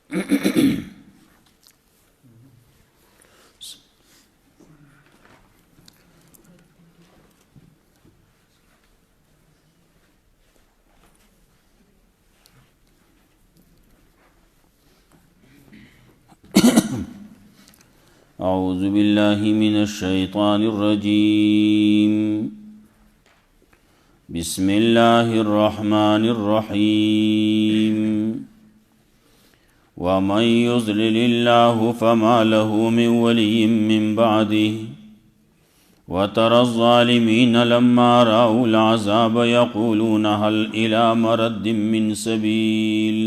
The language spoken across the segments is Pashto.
أعوذ بالله من الشيطان الرجيم بسم الله الرحمن الرحيم ومن يضلل الله فما له من ولي من بعده وترى الظالمين لما رأوا العذاب يقولون هل إلى مرد من سبيل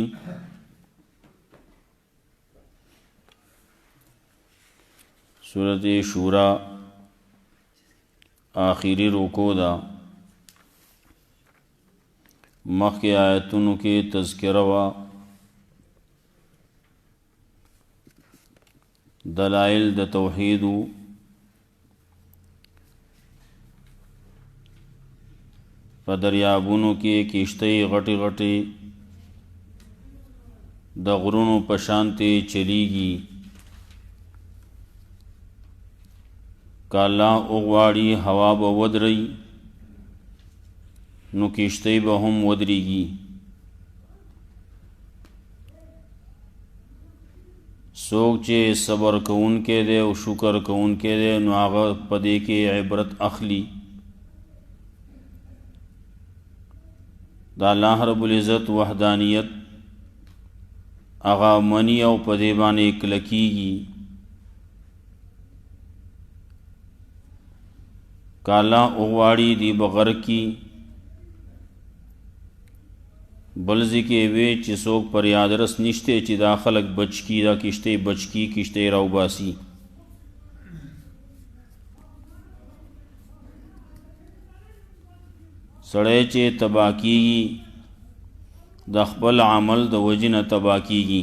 سورۃ شورى آخری رکو دا مخی آیتونو کے تذکرہ و دلائل د توحید په دریابونو کې کشتۍ غټې غټې د غرونو په شانتې چلیږي که الله وغواړي هوا به ودرئ نو کشتۍ به هم ودرېږي څوک چې صبر کوونکی دی او شکر کوونکی دی نو هغه په دې کې عبرت اخلي د الله رب العزت وحدانیت هغه مني او په دې باندې کلکېږي که الله وغواړي دی بغر کی بل ځکې وی چې څوک پر یاد رس نشته چې دا خلک بچ کی دا کشتۍ بچ کی کشتۍ راوباسي سړی چې تباه کیږي د خپل عمل د وجې نه تباه کیږي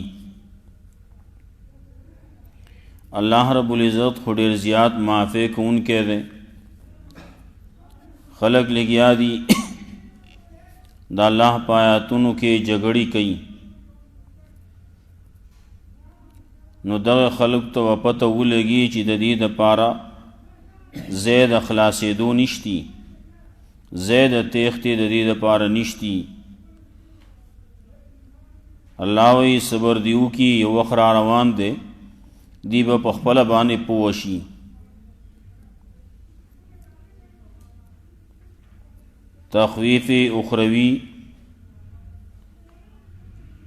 الله رب العزت خو ډېر زیات معافی کوونکی دی خلق لګیا دي د الله په آیاتونو کې جګړې کوي نو دغه خلق ته پته ولګي چې د دې دپاره ځای د خلاصېدو نشتی ځای د تېښتې د دې دپاره نشتی الله وایي صبر دې وکړي یو وخت را روان دی دی به په خپله باندې پوه شي تخویف اخروی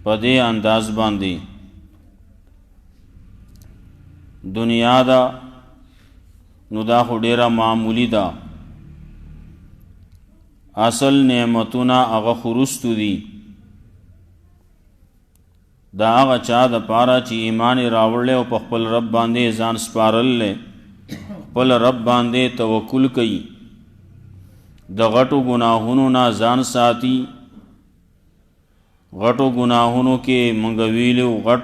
په دې انداز باندې دنیا دا نو دا خو ډیره معمولی ده اصل نعمتونه هغه خرستو دي دا هغه چا د پاره چې ایمان راوړلی او په خپل رب باندې ځان سپارلی خپل رب باندې توکل کوي د غټو گناهونو نه ځان ساتي غټو گناهونو کې مونږ ویلو غټ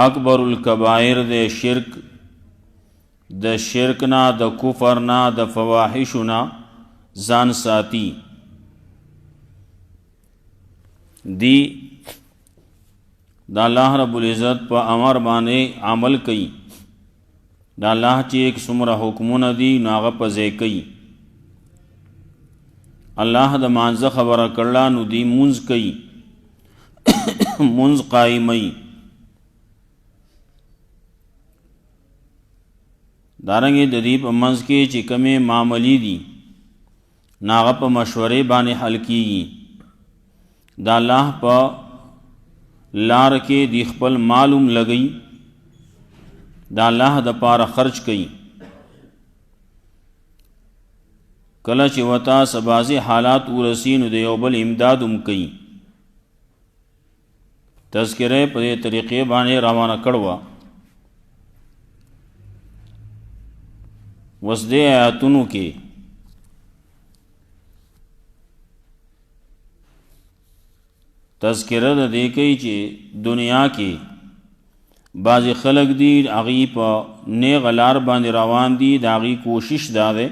اکبر الکبائر د شرک د شرک نه د کفر نه د فواحش نه ځان ساتي دی د الله رب العزت په امر باندې عمل کوي د الله چې یک څومره حکمونه دي نو هغه په ځای کوي الله د مانځه خبره کړله نو دی مونځ کوي مونځ قایموي دارنګې د دې په منځ کې چې کومې معاملې دي نو هغه په مشورې باندې حل کیږي د الله په لار کې دی خپل معلوم لګي د الله د پاره خرج کوي کله چې وتا سبازي حالات ورسی نو د یو بل امداد هم کوي تذکره په دې طریقې باندې روانه کړوه وس دې آیاتونو کې تذکره د دې کوي چې دنیا کې بعضې خلق دي هغوی په نیغه لار باندې روان دي د هغوی کوشش دا دی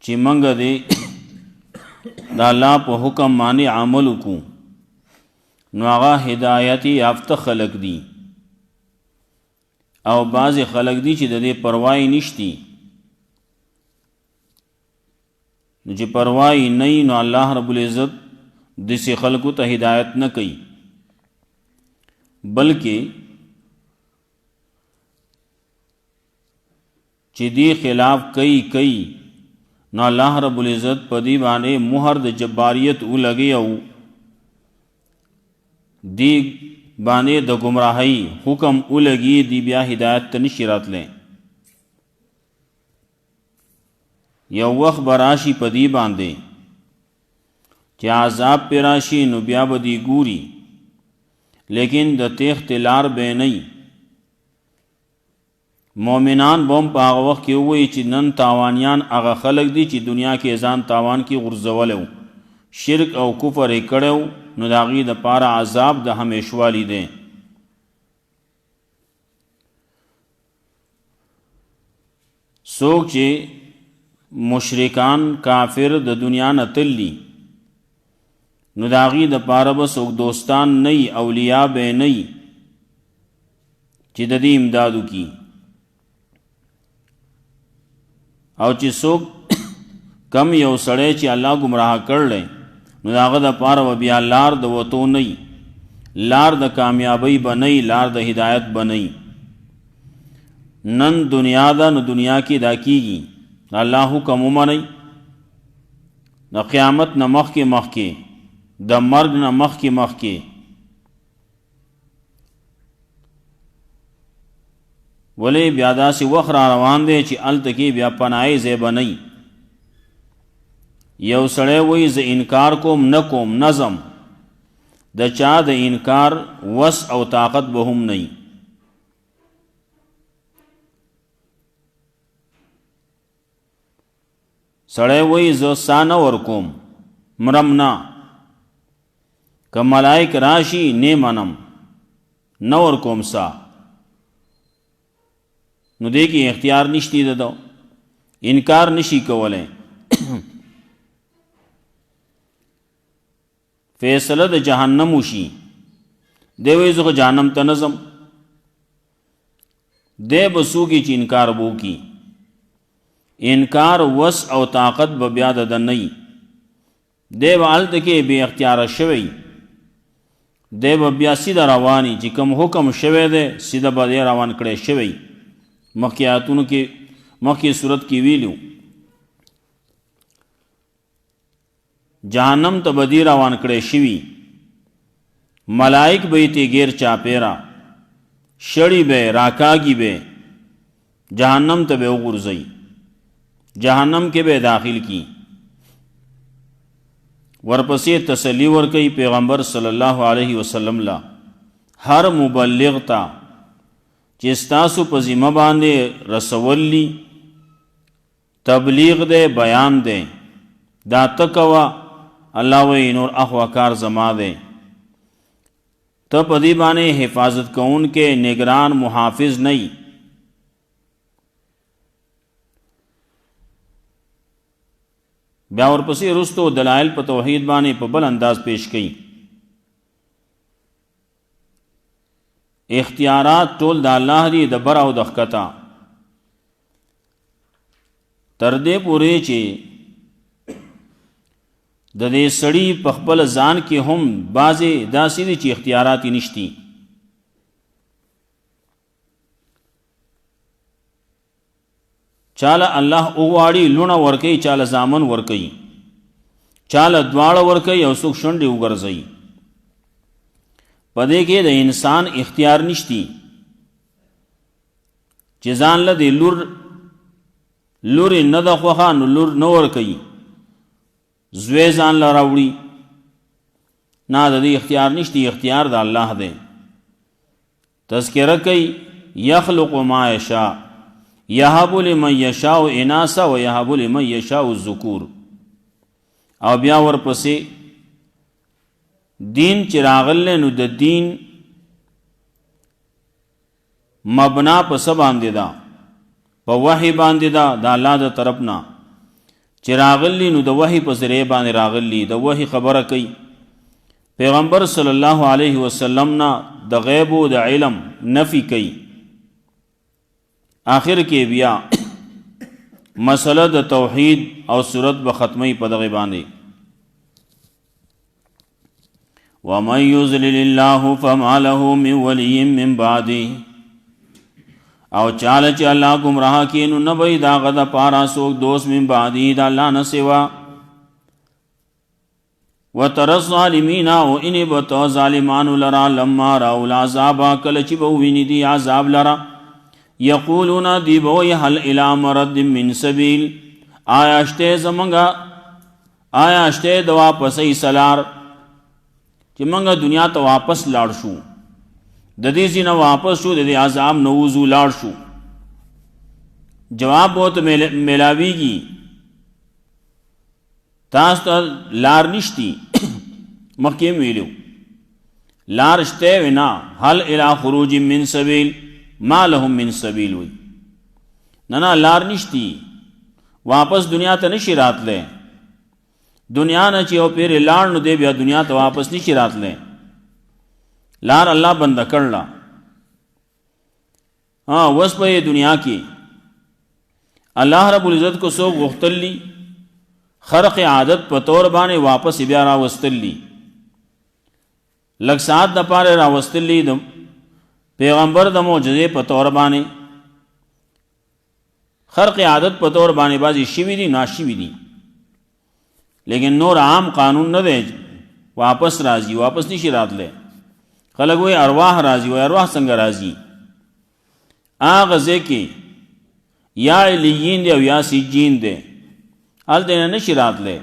چې موږ د الله په حکم باندې عمل وکړو نو هغه هدایت یافته خلق دي، او بعض خلق دي چې د دې پروايي نشتی. نو چې پروايي نه نو الله رب العزت دسې خلقو ته هدایت نه کوي، بلکې چې دی خلاف کوي نو الله رب العزت په دې باندې مهر د جباریت ولګي او دی باندې د گمراهی حکم ولګي، دی بیا هدایت ته نشي راتلی. یو وخت براشي په دې باندې چې عذاب پې راشي نو بیا به دی ګوري، لیکن د تیښتې لار به نه. مومنان بوم په هغه وخت کې ووایي چې نن تاوانیان هغه خلق دي چې دنیا کې ځان تاوان کې غورځولی و، شرک او کفر یې کړی و، نو د هغې دپاره عذاب د همیشوالي دی. څوک چې مشرکان کافر د دنیا نه تللی نو د هغې دپاره به څوک دوستان نه وي، اولیاء به نه وي چې د دې امداد وکړي، او چې څوک کم یو سړی چې الله گمراه کړلی نو د هغه دپاره به بیا لار د وتو نه وي، لار د کامیابۍ به نه وي، لار د هدایت به نه وي. نن دنیا ده نو دنیا کې دا کیږي، الله حکم ومنئ، د قیامت نه مخکې د مرګ نه مخکې ولی بیا داسې وخت را روان دی چې هلته کې بیا پناهی ځای به نه وي. یو سړی وایي زه انکار کوم نه کوم نظم، د چا د انکار وس او طاقت به هم نه وي. سړی وایي زه سا نه ورکوم مرم نه، که ملائک راشي نه منم نه ورکوم سا، نو دې کې اختیار نشتی ده، انکار نشي کولی. فیصله د جهنم وشي، دی وایي زه خو جهنم ته نه ځم، دی به څوکي چې انکار به وکړي، انکار وس او طاقت به بیا د ده نه وي، دی به هلته کې بې اختیاره شوی، دی به بیا سیده رواني چې کوم حکم شوی دی سیده به دی روان کړی شوی. مخکې آیاتونو کې مخکې صورت کې ویلو جهنم ته به دی روان کړی شوي، ملائک به یې تې غیر چاپیره شړي به راکاږي به جهنم ته به وغورځوي، جهنم کې به داخل کی. ورپسې تسلی ورکوي پیغمبر صلی الله علیه وسلم لا هر مبلغ ته چې ستاسو په ذمه باندې رسول تبلیغ دی بیان دی دا تکوا، الله وی نور اخوا کار زما دی، ته په دې باندې حفاظت کون کې نگران محافظ نه ای. بیا ورپسې رستو دلائل په توحید باندې په بل انداز پیش کړي. اختیارات ټول د الله دی، د بر او د ښکته، تر دې پورې چې د دې سړي په خپل ځان کې هم بعضې داسې دي چې اختیارات یې نشتی. چاله الله وغواړي لونه ورکوي، چاله زامن ورکوي، چاله دواړه ورکوي او څوک شونډې وګرځوي. په دې کې د انسان اختیار نشتی چې ځان له دې لورې نه ده خوښه نو لور نه ورکوي، زوی ځان له راوړي، نه د دې اختیار نشتی، اختیار د الله دی. تذکره کوي یخلق ما یشاء یهب لمن یشاء اناثا و یهب لمن یشاء الذکور. او بیا ورپسې دین چې راغلی نو د دین مبنا په څه باندې ده؟ په وحی باندې ده د الله د طرف نه چې راغلی نو د وحی په ذریعه باندې راغلی، د وحی خبره کوي. پیغمبر صلی الله علیه وسلم نا د غیب او د علم نفی کوي. آخر کې بیا مسله د توحید او صورت به ختمي په دغه باندې. ومن یضلل الله فما له من ولی من بعده، او چاله چې الله گمراه کړي نو نه وي د هغه دپاره څوک دوست من بعده د الله نه سوا. وتر الظالمین، او انې به ته ظالمانو لرا لما راو العذاب کله چې به وویني دي عذاب لرا، یقولون دی به وایي هل الی مرد من سبیل، آیا شته زمونږه، آیا شته د واپسۍ سلار چې موږ دنیا ته واپس لاړ شو، د دې ځای نه واپس شو، د دې عذاب نه وځو لاړ شو. جواب به ورته میلاویږي تاسو ته لار نشتی. مخکې ویلو لار شته وینا هل الی خروج من سبیل، ما لهم من سبیل وی نه لار نشتی، واپس دنیا ته نشي راتلی. دنیا نه چې یو پیر لاړ نو دی بیا دنیا ته واپس نشي راتلی، لار الله بنده کړله. اوس په دنیا کې الله رب العزت کو څوک غوښتلی خرق عادت په طور باندې واپس بیا راوستلی، لږ ساعت دپاره راوستلی د پیغمبر د معجزې په طور باندې، خرق عادت په طور باندې بعضې شوي دي ناشوي دي، لیکن نور عام قانون نه دی واپس راځي، واپس نشي راتلی. خلک وایي ارواح راځي، وایي ارواح څنګه راځي؟ هغه ځای کې یا علیین دی او یا سجین دی، هلته نه نشي راتلی.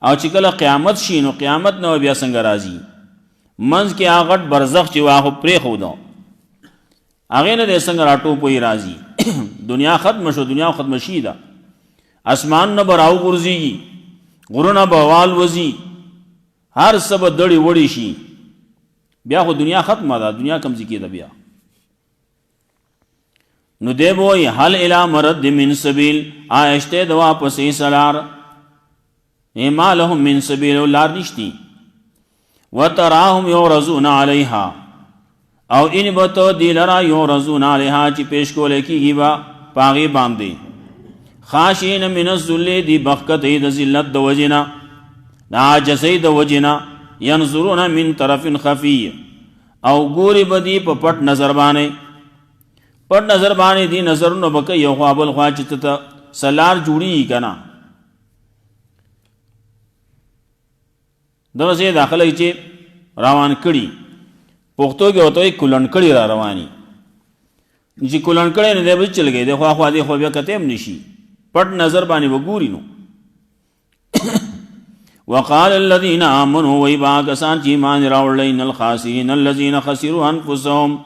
او چې کله قیامت شي نو قیامت نه بیا څنګه راځي؟ منځ کې هغه غټ برزخ چې واخو پرېښودو هغې نه دی څنګه راټوپوي راځي. دنیا ختم شو، دنیا ختم شي ده، اسمان نه به راوغورځېږي، غرونه به والوځي، هر څه به دړې وړې شي، بیا خو دنیا ختمه ده، دنیا کم ځای کې ده بیا. نو دی به وایي هل الی مرد من سبیل، آیا شته د واپسۍ سلار؟ ما لهم من سبیل، لار نشتی. وتراهم یعرضون علیها، او ان به ته دی لرا یعرضون علیها چې پیش کولی کېږي به په هغې باندې، خاشعین من الذل، دی بخکتې د ذلت د وجې نه، د عاجزۍ د وجې نه، ینظرون من طرف خفی، او ګوري به دی په پټ نظر باندې، پټ نظر باندې دی نظرونه به کوي یو خوا بل خوا چې ته سلار جوړېږي که نه. دغسې دا خلک چې روان کړي پښتو کې ورته وایي کلنډکړي را رواني، چې کلنډکړی نه دی به چل گئی دی خوا خوا دی خو بیا کتی هم نشي، پټ نظر باندې به ګوري. نو وقال الذين آمنوا، وی با کسان چې ایمان راوړل، ان الخاسرین الذین خسروا انفسهم،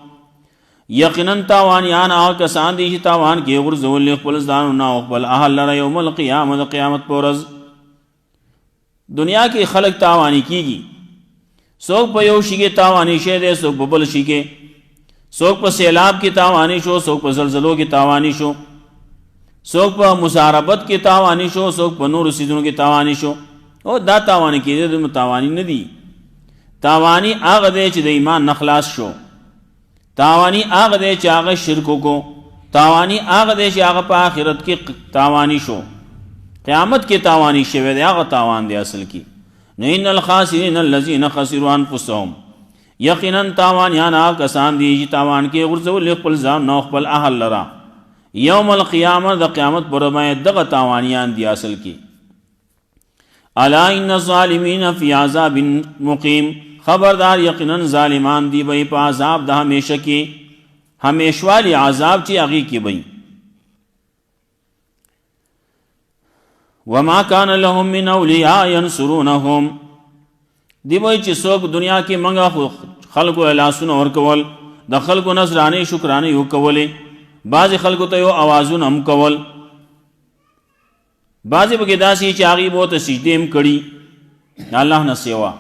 یقینا تاوانیان هغه کسان دي چې تاوان کې غورځول خپل ځانونه او خپل اهل لره یوم القیامت، د قیامت په ورځ. دنیا کې خلق تاوانی کیږي، څوک په یو شي کې تاوانی شه دی، څوک په بل شي کې، څوک په سیلاب کې تاوانی شو، څوک په زلزلو کې تاوانی شو، څوک په مصاربت کې تاوانی شو، څوک په نورو څیزونو کې تاوانی شو. او دا تاوانی کېدی د تاوانی نه دي. تاوانی هغه دی چې د ایمان نه خلاص شو، تاوانی هغه دی چې هغه شرک وکړو، تاوانی هغه دی چې هغه په آخرت کې تاوانی شو، قیامت کې تاوانی شوی دی، هغه تاوان دی اصل کې. نو ان الخاسرین الذین خسروا انفسهم، یقینا تاوانیان هغه کسان دي چې تاوان کې غورځول خپل ځان نو خپل اهل لرا یوم القیامت، د قیامت پر ورځ دغه تاوانیان دي اصل کې. الا ان الظالمین فی عذاب مقیم، خبردار یقینا ظالمان دی بھئی په عذاب د همیشه کې، همیشوالی عذاب چې هغې کې بھئی. وما کان لهم من اولیاء ینصرونهم، دی بھئی چې څوک دنیا کې منګه خلکو لاسونه ورکول، د خلکو نذرانې شکرانې وکولې، بعضې خلکو ته یو اوازونه هم کول، بعضې پکې داسې چې هغې به ورته سجدې هم کړي الله نه سوا،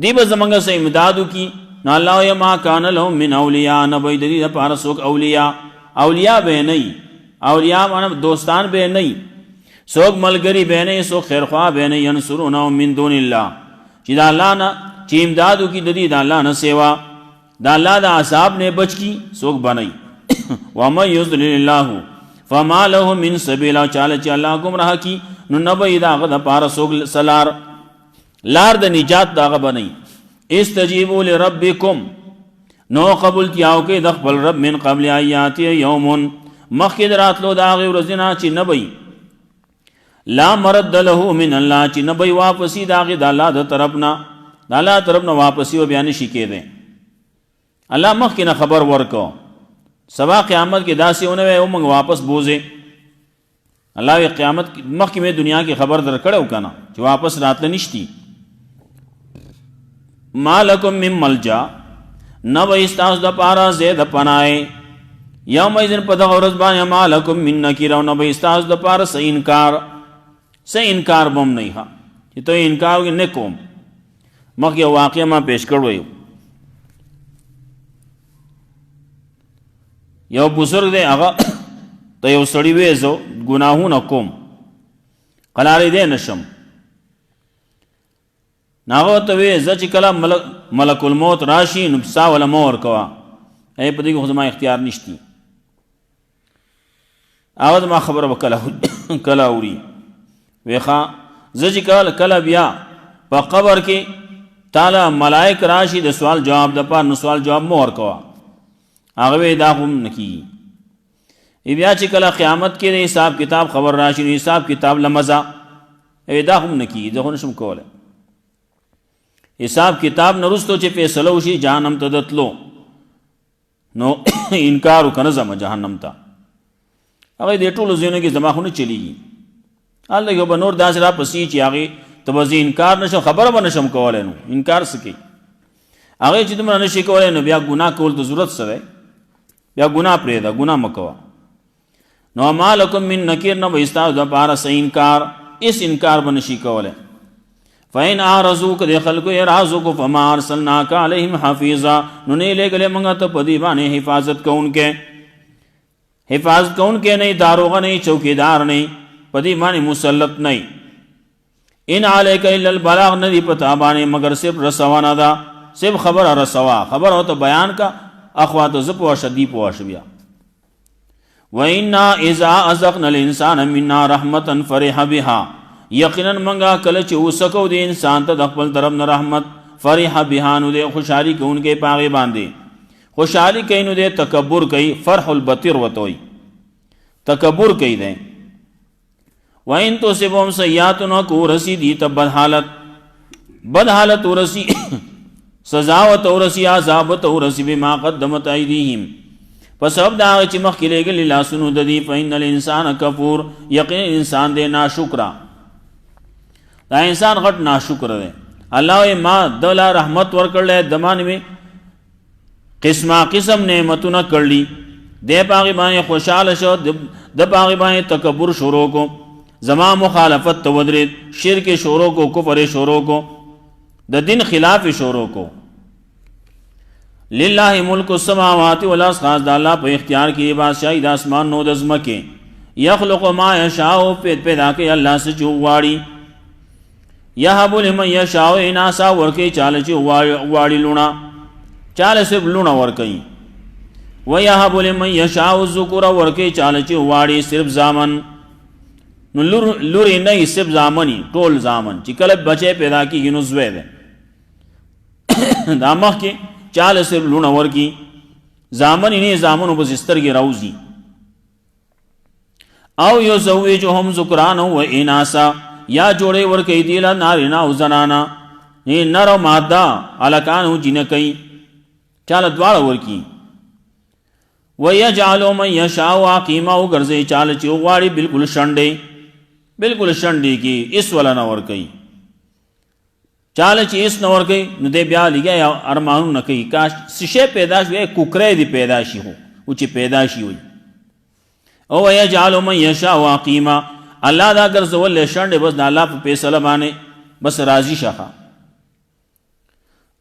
دی به زمونږ څه امداد وکړي. نو الله وایي ما کان لهم من اولیاء، نه به د دې دپاره څوک اولیاء، اولیاء به یې نه وي، اولیاء معنی دوستان به یې نه وي، څوک ملګري به یې نه وي، څوک خیرخوا به یې نه وي، ینصرونهم من دون الله، چې د الله نه چې امدادو کی د دې د الله نه سیوا د الله د عذاب نه بچ کی څوک بنئ ومن یضلل الله فما له من سبیل چاله چې الله گمراه کی نو نه به دا غد پار څوک سلار لار د نجات داغه بنئ استجیبوا لربکم نو قبول کیاو کې د خپل رب من قبل ایات یوم مخکې راتلو د هغې ورځې نه چې نه بی لا مرد له من الله چې نه بی واپسی د هغې د الله د طرف نه د الله طرف نه واپسی و بیا نشي کېدی الله مخکې نه خبر ورکو سبا قیامت کې داسې ونه وی او موږ واپس بوځې الله وی قیامت مخکې مې دنیا کې خبر در کړی که نه چې واپس راتله نشتی ما لکم من ملجا نه به ستاسو دپاره ځای د پناه یومئذ په دغه ورځ باندې ما لکم من نکیر او نه به ستاسو دپاره څه انکار به هم نه چې ته انکار وکړې نه کوم مخکې یو واقعه ما پیش کړی یو بزرګ دی هغه ته یو سړي وی زه ګناهونه کوم قلاریدی نشم هغه ته وی زه چې کله ملک الموت راشي نو سا وله مه ورکوه ای په دې کې خو زما اختیار نشتی هغه زما خبره به کله اوري وی ښه زه چې کله بیا په قبر کې تاله ملائک راشي د سوال جواب دپاره نو سوال جواب مه ورکوه هغه وی دا خو هم نه کېږي بیا چې کله قیامت کې د حساب کتاب خبر راشي نو حساب کتاب له مزه دا هم نه کېږي زه خو نشم کولی حساب کتاب نه وروسته چې فیصله وشي جهنم ته د تلو نو انکار وکنه زما جهنم ته هغه دې ټولو ځایونو کې زما خو نه چلیږي هلته یو به نور داسې راپسې چې هغې ته به زه انکار نشم خبره به نشم کولی نو انکار څه کوي هغې چې دومره نشي کولی نو بیا ګناه کول ته ضرورت څه دی بیا ګناه پرېږده ګناه مه کوه نو ما لکم من نکیر نه به ستاسو دپاره څه انکار اس انکار به نشي کولی فإن أعرضوا کدی خلکو اعراض کو فما ارسلناک علیہم حفیظا نو نه لګلې موږ ته په دې باندې حفاظت کوونکې نه داروغه نه چوکیدار نه په دې باندې مسلط نه ان علیک الا البلاغ نه دی پتا باندې مگر صرف رسوانه دا صرف خبر رسوا خبر او ته بیان کا اخوات ز په شدی پوښ بیا وإنا اذا أذقنا الانسان منا رحمتا فرح بها یقینا منگا کله چې وسکو د انسان ته د خپل طرف نه رحمت فرح بها نو د خوشحالي کوونکې پاغې باندې خوشحالي کوي نو د تکبر کوي فرح البطر ورته وایي تکبر کوي دی وإن تصبهم سیئات کو رسی دی ته بد حالت ورسی سزا ورته ورسی عذاب ورته ورسی بما قدمت ایدیهم پس سبب دا چې مخکې لېږلي لاسونو د دې فإن الانسان کفور یقینا انسان دی ناشکره دا انسان غټ ناشکر دی الله ما دلا رحمت ورکړل دمان می قسمه قسم نعمتونه کړلی د پاغي باندې خوشاله شو د پاغي باندې تکبر شروع کو زما مخالفت تو ودرید شرک شروع کو کفر شروع کو د دین خلاف شروع کو لله ملک السماوات والارض خاص د الله په اختیار کې بادشاہي د اسمان نو د زمکه یخلق ما یشاء پیدا کوي الله سے جو واړي یهب لمن یشاء اناسا ورکی چاله چې واړي لونه چاله صرف لونه ورکی و یهب لمن یشاء الذکور ورکی چاله چې واړي صرف زامن نو لوري نه صرف زامنی ټول زامن چې کله بچي پیدا کیږي نو زوی ده دا مخکې چاله صرف لونه ورکی زامن نه زامنو په سترګې راوځي او یزوجهم ذکران و اناسا یا جوڑے ورکی دیلا نارینا او زنانا نر و مادہ علکانو جنکی چالا دوارا ورکی وَيَجْعَلُ مَنْ يَشَاءُ عَقِيمًا او گرزے چالا چی اغواری بالکل شنڈے کی اس والا نور کئی چالا چی اس نور کئی نو دے بیا لگیا یا ارمانو نکی کاش سشے پیداش ہوئے ککرے دی پیداشی ہو اچھی پیداشی ہوئی او وَيَجْعَلُ مَنْ يَشَاءُ عَقِيمًا اللہ دا گرزول شنڈے بس دا اللہ پہ پیسلہ بانے بس راضی شخا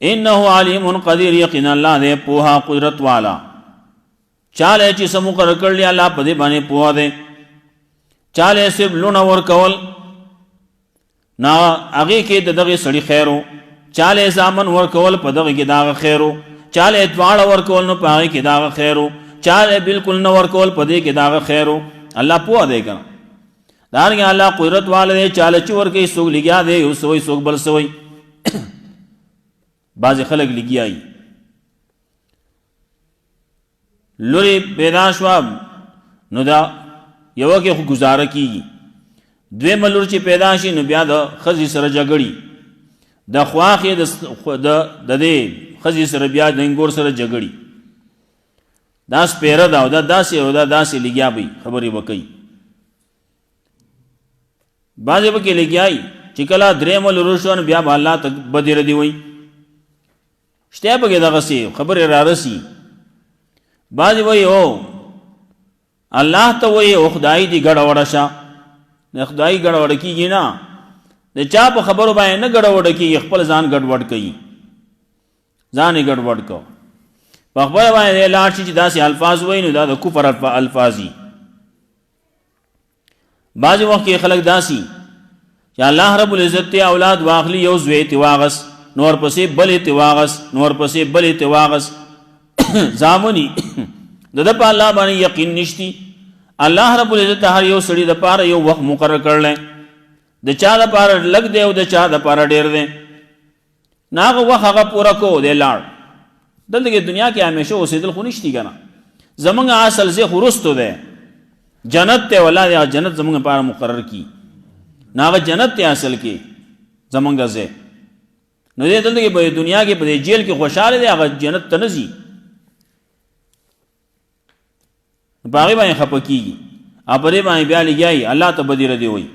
انہو علیم قدیر یقین اللہ دے پوہا قدرت والا چالے چی سمو کر لیا اللہ پہ دے بانے پوہا دے چالے صرف لون ور کول نا اگے کے دغه سړی خیرو چاله زامن ورکول په دغه کې دا خیرو، چاله دواړه ورکول نو پاره کې دا خیرو، چاله بالکل نه ورکول په دې کې دا خیرو. الله پوه دی کنه. دارنګه الله قدرت والے چاله چې ورکې سوق لګیا دی او سوې سوق بل سوې. بعض خلک لګیایي لوري پیدا شو نو دا یو کې خو گزاره کیږي، دویم لور چې پیدا شي نو بیا د خزي سره جګړي، د خواخې د دې خزي سره بیا د انګور سره جګړي، دا سپیره دا او دا داسې او دا داسې لګیا وي خبرې وکړي. بعضې پکې لګیایي چې کله درېیمه لور شو نو بیا به الله ته بدې ردې وایي، شته پکې دغسې خبرې را رسي. بعضې وایي او الله ته وایي او خدای دې ګډه وډه شه، د خدای ګډه وډه کېږي نه، د چا په خبرو باندې نه ګډه وډه کېږي، خپل ځان ګډ وډ کوي، ځان یې ګډ وډ کو. په خبره باندې لاړ شي چې داسې الفاظ وایي نو دا د کفر الفاظ دي. بعضې وخت کې خلک داسې چې الله رب العزت ته اولاد واخلي، یو زوی ته واغس، نور پسې بلې ته واغس، نور پسې بلې ته واغس، زامني د په الله باندې یقین نشتی. الله رب العزت هر یو سړي د پاره یو وخت مقرر کړل، د چا د پاره لګ دی او د چا د پاره ډیر دی، ناغه وخت هغه پورا کو دی لاړ. دلته کې دنیا کې همیشه اوسېدل خو نشتی کنه، زمونږ اصل زه خورستو دی جنت ته ولا دی، جنت زمونږ لپاره مقرر کی، ناغه جنت ته اصل کې زمونږ زه نو دې دلته کې په دنیا کې په جیل کې خوشاله دی، هغه جنت ته نه ځي، باغی باندې خپه کیږي، اپرې باندې بیا لګیایي الله ته بدې ردې وایي.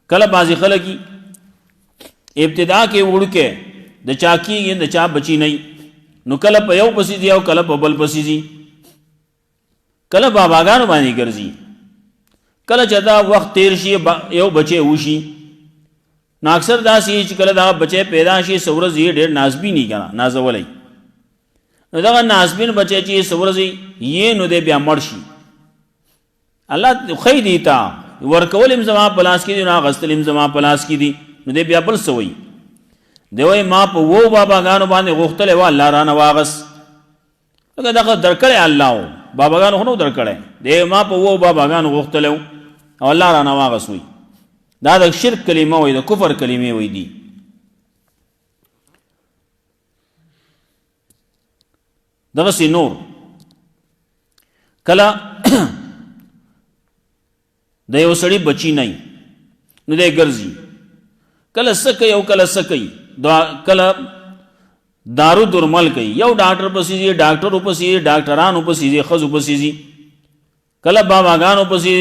کله بعضې خلک ابتدا کې وړوکې د چا کېږي د چا بچي نه نو کله په یو پسې ځي او کله په بل پسې ځي، کله باباګانو باندې ګرځي، کله چې دا وخت تیر شي یو بچی وشي نو اکثر داسې چې کله دا بچی پیدا شي څه ورځ یې ډېر نازبیني که نه نازولی، نو دغه نازبین بچی چې څه ورځ یې نو دی بیا مړ شي. الله خی دی تا ورکول ام زما په لاس کې دي نو اخیستل ام زما په لاس کې دي، نو دی بیا بل څه وایي، دی وایي ما په وو باباګانو باندې غوښتلی و الله رانه واغست، لکه دغه درکړی الله و باباګانو خو نه درکړی دی، ما په وو باباګانو غوښتلی و او الله رانه واغست وایي. دا د شرک کلمه وایي، د کفر کلمې وایي دي. دغسې نور کله د یو سړي بچی نه نو دی ګرځي، کله څه کوي او کله څه کوي، کله دارو درمل کوي، یو ډاکټر پسې ځي، ډاکټر پسې ځي، ډاکټرانو پسې ځي، ښځو پسې ځي، کله باباګانو پسې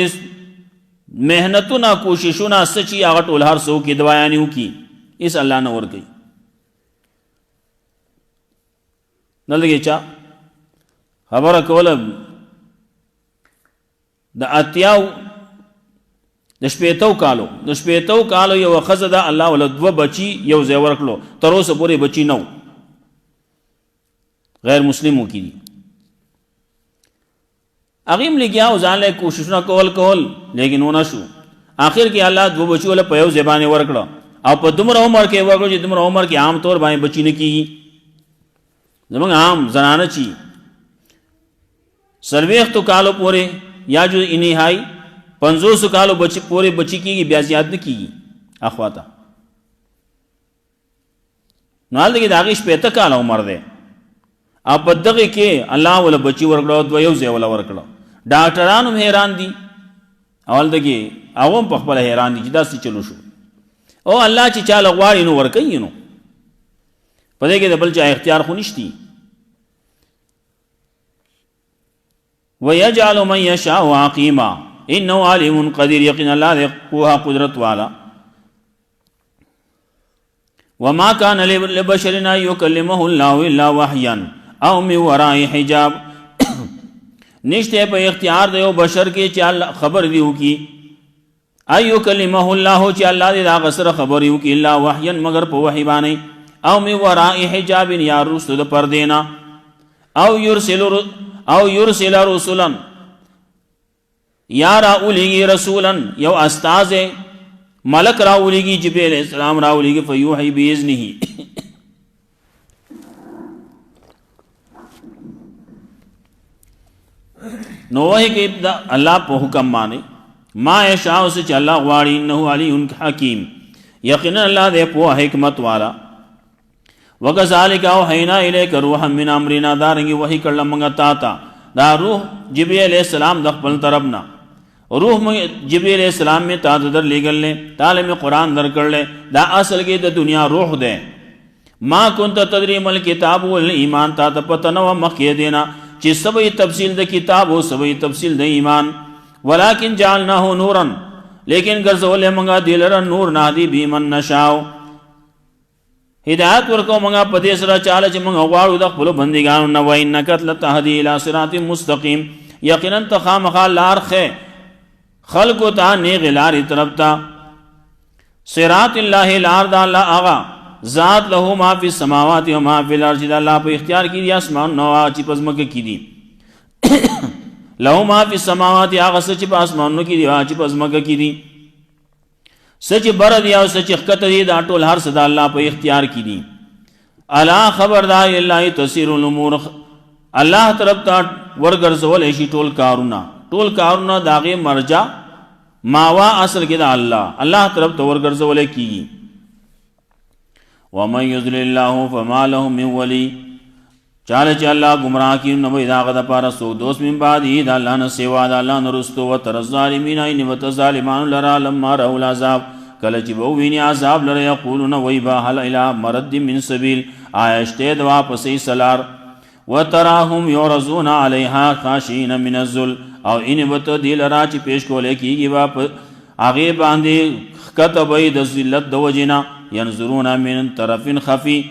محنتونه کوششونه څه چې هغه ټول هر څه وکړي، دوايانې وکړي، هېڅ الله نه ورکوي. دلته کې چا خبره کوله د اتیاو د شپېتو کالو یو ښځه ده الله وله 2 بچي یو ځای ورکړو، تر اوسه پورې بچي نه و، غیر مسلمو کې دي. هغې هم لګیا او ځان له کوششونه کول لیکن ونه شو، آخر کې الله 2 بچي وله په یو ځای باندې ورکړه او په دومره عمر کې ورکړو چې دومره عمر کې عام طور باندې بچي نه کېږي. زمونږ عام زنانه چې 40 کالو پورې یا جو انتهائی 500 کالو پورې بچی کېږي، بیا زیات نه کېږي اخواته. نو هلته کې د هغې 80 کاله عمر دی او په دغې کې الله وله بچي ورکړه، 2 یو ځای وله ورکړه. ډاکټران هم حیران دي او هلته کې هغه هم په خپله حیران دي چې داسې چلو شو. او الله چې چاله غواړي نو ورکوي، نو په دې کې د بل چا اختیار خو نشتی. وَيَجْعَلُ مَنْ يَشَاءُ عَقِيمًا إِنَّهُ عَلِيمٌ قَدِيرٌ، یقینا اللہ دے قوہ قدرت والا. وَمَا كَانَ لِبَشَرٍ أَن يُكَلِّمَهُ اللَّهُ إِلَّا وَحْيًا أَوْ مِنْ وَرَاءِ حِجَابٍ، نشتے پہ اختیار دے بشر کے چال خبر دیو کی أَن يُكَلِّمَهُ اللَّهُ چا اللہ دے دا غسر خبر دیو کی إِلَّا وَحْيًا مگر پہ وحی بانے، أَوْ مِنْ وَرَاءِ حِجَابٍ یا رست دا پردینا، او یرسل رسولا یا را اولیگی رسولا یو استاز ملک راولیږي جبرئیل علیہ السلام راولیږي فیوحی باذنه نو وحی کې الله په حکم باندې ما یشاء اس چې الله غواړي انه علی حکیم یقینا الله دې په حکمت والا وکذالک اوحینا الیک روحا من امرنا دارنګي وحی کړل موږ تا دا روح جبرئیل علیہ السلام د خپل طرفنا روح جبرئیل علیہ السلام میں تا در لګل تعلیم قرآن در کړل دا اصل کې د دنیا روح ده ما كنت تدري مل کتاب والایمان تا ته پته نو مخکې دینا چې سبې تفصیل د کتاب او سبې تفصیل د ایمان ولکن جعلناه نورا لیکن ګرځولې موږ دلر نور نادي بیمن نشاو ہدایت ورکو منگا پدې سره چاله چې موږ غواړو د خپل بندګانو نه وای نکت لتهدی الی صراط مستقیم یقینا تخامخ لار خه خلق تا نیغ لار طرف تا صراط الله لار د الله اغا ذات له ما فی السماوات و ما فی الارض الله په اختیار کې دي اسمان نو چې پزمکه کې دي له ما فی السماوات هغه چې په اسمانونو کې دي چې پزمکه کې دي سچ بر دی او سچ خط دی دا ټول هر صدا الله په اختیار کې دي الا خبردار الله تسیر الامور الله طرف ته ورګرځول شي ټول کارونه داغه مرجع ماوا اصل کې دا الله طرف ته ورګرځول کیږي ومن یضلل الله فما له من ولی چاله چې الله گمراه کړي نو وي داغه د پاره سو دوست من بعد دا الله نه سیوا دا الله نه رستو وتر الظالمین ان متظالمان لرا لما رأوا العذاب کله چې وو ویني عذاب لره یقولون وای با هل الى مرد من سبیل آیشته د واپسې سلار وتراهم یورزون علیها خاشین من الذل او ان وت دی لرا چې پیش کولې کیږي واپس هغه باندې کتبې د ذلت د وجنا ينظرون من طرف خفي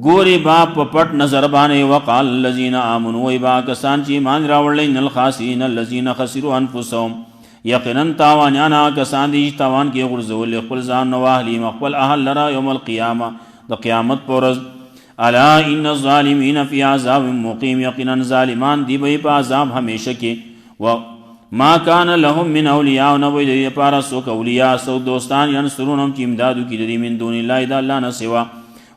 گوری با پپٹ نظر بانے وقال الذین آمنوا وی با کسان چی ایمان راوڑلین الخاسرین الذین خسروا انفسهم یقینا تاوانیانا کسان دیش تاوان کی غرزول خپل ځان نو اهلی مخبل اهل لرا یوم القیامه د قیامت پورز الا ان الظالمین فی عذاب مقیم یقینا ظالمان دی به په عذاب همیشه کې و ما کان لهم من اولیاء نو وی دی پارا سو اولیاء سو دوستان ینصرونهم چې امدادو کی دی من دون الله د الله نه سوا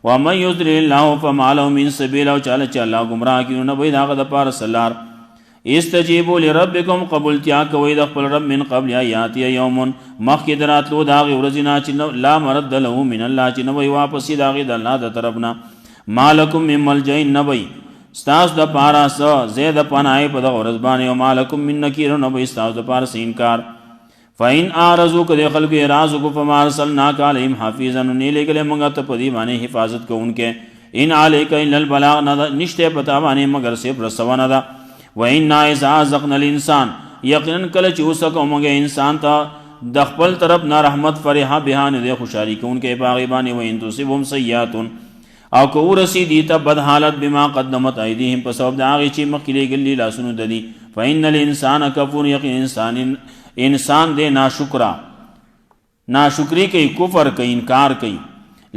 ومن یضلل الله فما له من سبیل او چاله چې الله گمراه کړي نو به داغه د پار سلار استجیبوا لربکم قبول تیا کوي د خپل رب من قبل آیات یوم مخکې دراتلو داغه ورځنا چې لا مرد له من الله چې نو واپس داغه د الله د طرفنا مالکم من ملجئ نبی استاس د پارا س زید پنای په د ورځ باندې او مالکم من نکیر نو به استاس د پار س انکار فین اعرضوا کده خلق اعراض کو فما ارسلناک علیہم حافظا نیلے گلے منگا ته پدی باندې حفاظت کو انکے ان علیک الا البلاغ نشته پتا باندې مگر صرف رسونه دا و ان اذا ازقنا الانسان یقینا کله چې وسکو موږ انسان ته د خپل طرف نه رحمت فرحه بهان دې خوشالي کو انکے باغی باندې و ان تصبهم سیئات او کو رسی دی ته بد حالت بما قدمت ایدیهم په سبب دا غي چې مخکې ګلی لاسونو ددی فین الانسان کفور یقین انسان دے ناشکری کئی کفر کئی انکار کئی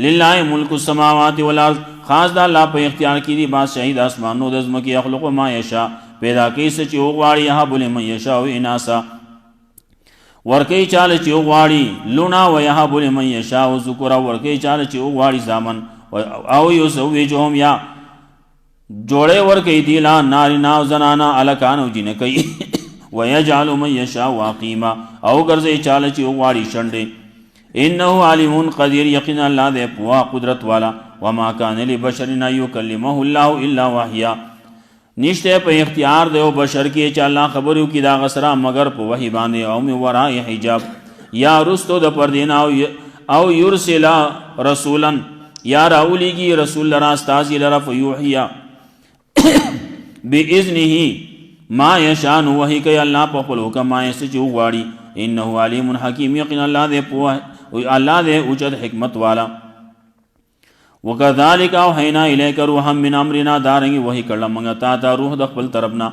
للہ ملک السماوات والارض خاص دا اللہ پہ اختیار کی دی بادشاہی د اسمانو د ځمکې یخلق ما یشاء پیدا کوي څه چې وغواړي یهب لمن یشاء اناسا ورکی چاله چې وغواړي لونا و یهب لمن یشاء ذکر ورکی چاله چې وغواړي زامن او یزوجهم یا جوړه ورکی دی لا نارینه او زنانا الکان او جن کوي ويجعل من يشاء واقيما او ګرځي چاله چې وغواړي شنډه انه علیم قدیر یقینا الله دې په قدرت والا وما كان لبشر ان يكلمه الله الا وحيا نشته په اختیار دی او بشر کې چې الله خبرو کې دا غسرا مگر په وحی باندې او می ورای حجاب یا رستو د پردینا او یرسل رسولا یا راولیږي رسول را استاذ لرا فیوحیا باذنه ما یشان وحی کوي الله په خپل حکم ما یې چې وغواړي انه علیم حکیم یقینا الله دې په الله دې اوجد حکمت والا وکذالک اوحینا الیک روحا من امرنا دارنګ وحی کړه موږ تا روح د خپل طرفنا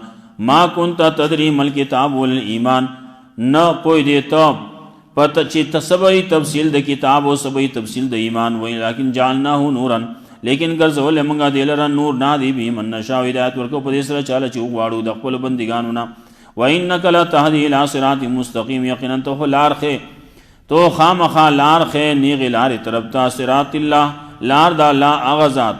ما كنت تدری مل کتاب والایمان نه پوی دې ته پته چې تسبی تفصیل د کتاب او سبی تفصیل د ایمان وای لیکن جعلناه نورا لیکن ګرځول موږ دلره نور نادی به من نشاء هدایت ورکو په دې سره چاله چې وغواړو د خپل بندګانو نه و انک لا تهدی الى صراط مستقیم یقینا ته لارخه تو خامخا لار خے نیغ لار طرف تا صراط اللہ لار دا اللہ اغزاد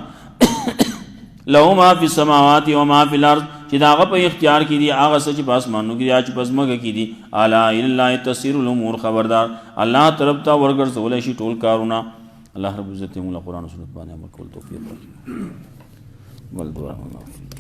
لہو ما فی السماوات و ما فی الارض چې دا هغه په اختیار کې دي هغه څه چې په اسمانو کې دي چې په ځمکه کې دي الا الی الله تسیر الامور خبردار الله طرف ته ورګرځولی شي ټول کارونه. الله رب العزت موږ له قرآن او سنت باندې عمل کول توفیق ورکړي. بل دعا منازل